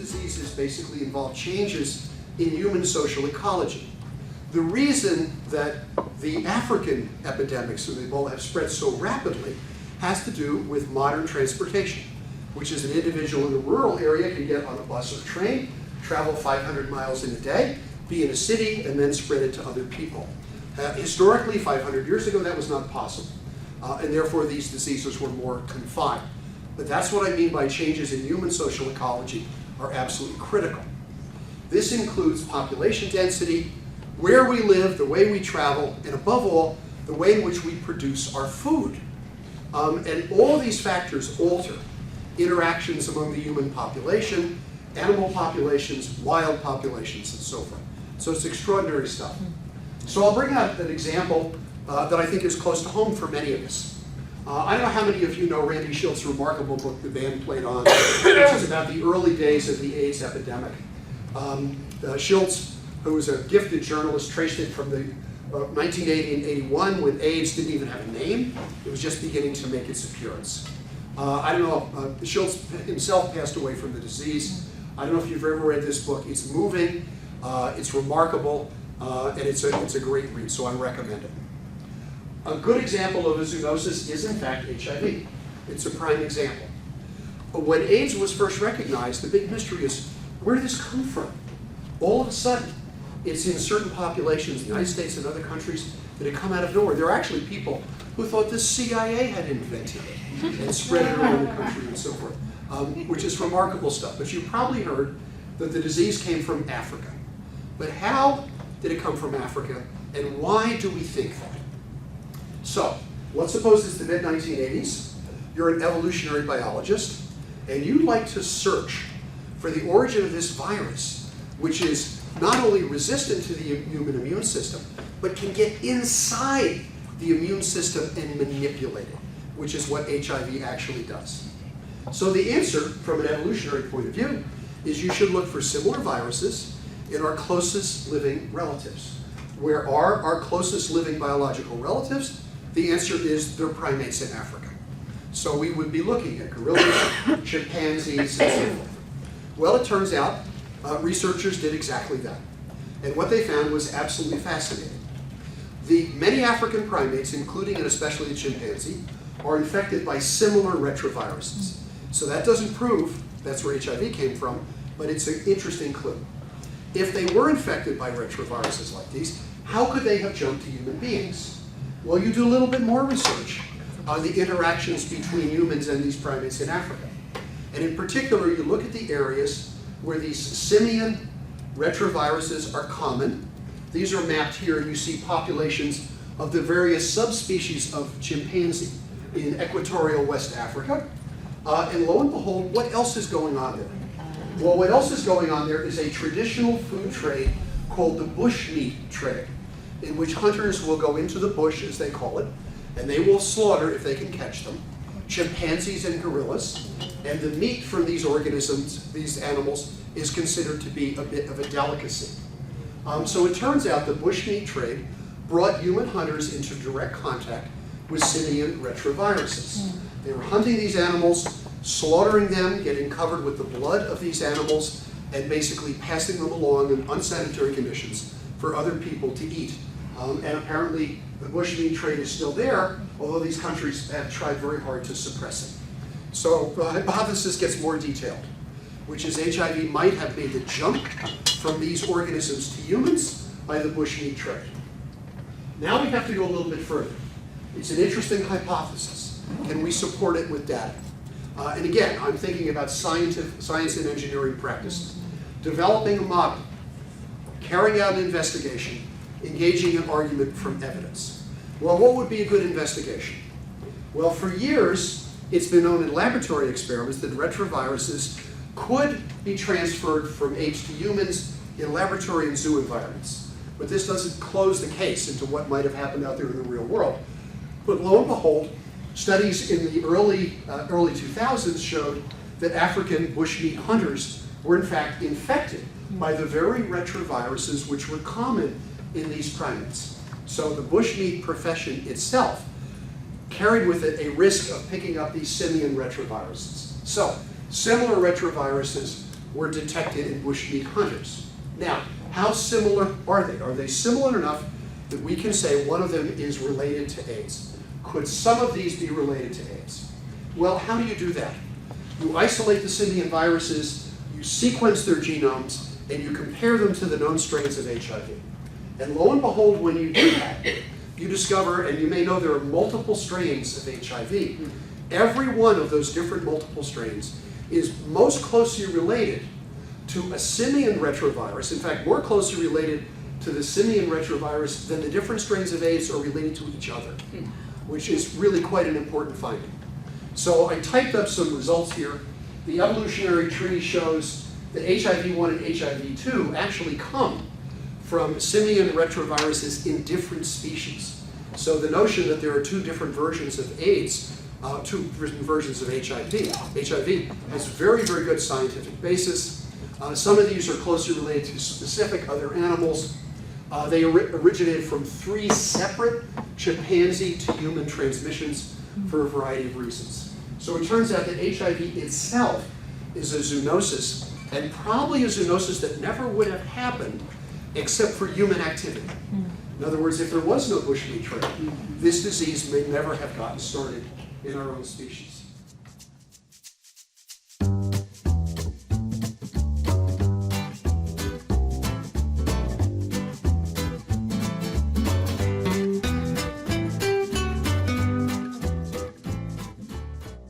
diseases basically involve changes in human social ecology. The reason that the African epidemics of Ebola have spread so rapidly has to do with modern transportation, which is an individual in a rural area can get on a bus or train, travel 500 miles in a day, be in a city, and then spread it to other people. Historically, 500 years ago, that was not possible, and therefore these diseases were more confined. But that's what I mean by changes in human social ecology are absolutely critical. This includes population density, where we live, the way we travel, and above all, the way in which we produce our food. And all these factors alter interactions among the human population, animal populations, wild populations, and so forth. So it's extraordinary stuff. So I'll bring out an example that I think is close to home for many of us. I don't know how many of you know Randy Shilt's remarkable book, The Band Played On, which is about the early days of the AIDS epidemic. Shiltz, who was a gifted journalist, traced it from the 1980 and 81 when AIDS didn't even have a name. It was just beginning to make its appearance. I don't know, Shiltz himself passed away from the disease. I don't know if you've ever read this book. It's moving, it's remarkable, and it's a great read, so I recommend it. A good example of a zoonosis is, in fact, HIV. It's a prime example. But when AIDS was first recognized, the big mystery is, where did this come from? All of a sudden, it's in certain populations, the United States and other countries, that had come out of nowhere. There are actually people who thought the CIA had invented it and spread it around the country and so forth, which is remarkable stuff. But you probably heard that the disease came from Africa. But how did it come from Africa, and why do we think that? So, let's suppose it's the mid-1980s, you're an evolutionary biologist, and you'd like to search for the origin of this virus, which is not only resistant to the human immune system, but can get inside the immune system and manipulate it, which is what HIV actually does. So the answer, from an evolutionary point of view, is you should look for similar viruses in our closest living relatives. Where are our closest living biological relatives? The answer is they're primates in Africa. So we would be looking at gorillas, chimpanzees, and so forth. Well, it turns out researchers did exactly that. And what they found was absolutely fascinating. The many African primates, including and especially the chimpanzee, are infected by similar retroviruses. So that doesn't prove that's where HIV came from, but it's an interesting clue. If they were infected by retroviruses like these, how could they have jumped to human beings? Well, you do a little bit more research on the interactions between humans and these primates in Africa. And in particular, you look at the areas where these simian retroviruses are common. These are mapped here. You see populations of the various subspecies of chimpanzee in equatorial West Africa. And lo and behold, what else is going on there? Well, what else is going on there is a traditional food trade called the bushmeat trade, in which hunters will go into the bush, as they call it, and they will slaughter, if they can catch them, chimpanzees and gorillas, and the meat from these organisms, these animals, is considered to be a bit of a delicacy. So it turns out the bushmeat trade brought human hunters into direct contact with simian retroviruses. They were hunting these animals, slaughtering them, getting covered with the blood of these animals, and basically passing them along in unsanitary conditions for other people to eat. And apparently the bushmeat trade is still there, although these countries have tried very hard to suppress it. So the hypothesis gets more detailed, which is HIV might have made the jump from these organisms to humans by the bushmeat trade. Now we have to go a little bit further. It's an interesting hypothesis. Can we support it with data? And again, I'm thinking about science and engineering practices. Developing a model, carrying out an investigation, engaging in argument from evidence. Well, what would be a good investigation? Well, for years, it's been known in laboratory experiments that retroviruses could be transferred from apes to humans in laboratory and zoo environments. But this doesn't close the case into what might have happened out there in the real world. But lo and behold, studies in the early 2000s showed that African bushmeat hunters were in fact infected by the very retroviruses which were common in these primates. So the bushmeat profession itself carried with it a risk of picking up these simian retroviruses. So similar retroviruses were detected in bushmeat hunters. Now, how similar are they? Are they similar enough that we can say one of them is related to AIDS? Could some of these be related to AIDS? Well, how do you do that? You isolate the simian viruses, you sequence their genomes, and you compare them to the known strains of HIV. And lo and behold, when you do that, you discover, and you may know there are multiple strains of HIV. Every one of those different multiple strains is most closely related to a simian retrovirus, in fact, more closely related to the simian retrovirus than the different strains of AIDS are related to each other, which is really quite an important finding. So I typed up some results here. The evolutionary tree shows that HIV-1 and HIV-2 actually come from simian retroviruses in different species. So the notion that there are two different versions of AIDS, two different versions of HIV has very, very good scientific basis. Some of these are closely related to specific other animals. They originated from 3 separate chimpanzee to human transmissions for a variety of reasons. So it turns out that HIV itself is a zoonosis, and probably a zoonosis that never would have happened except for human activity. In other words, if there was no bushmeat trade, this disease may never have gotten started in our own species.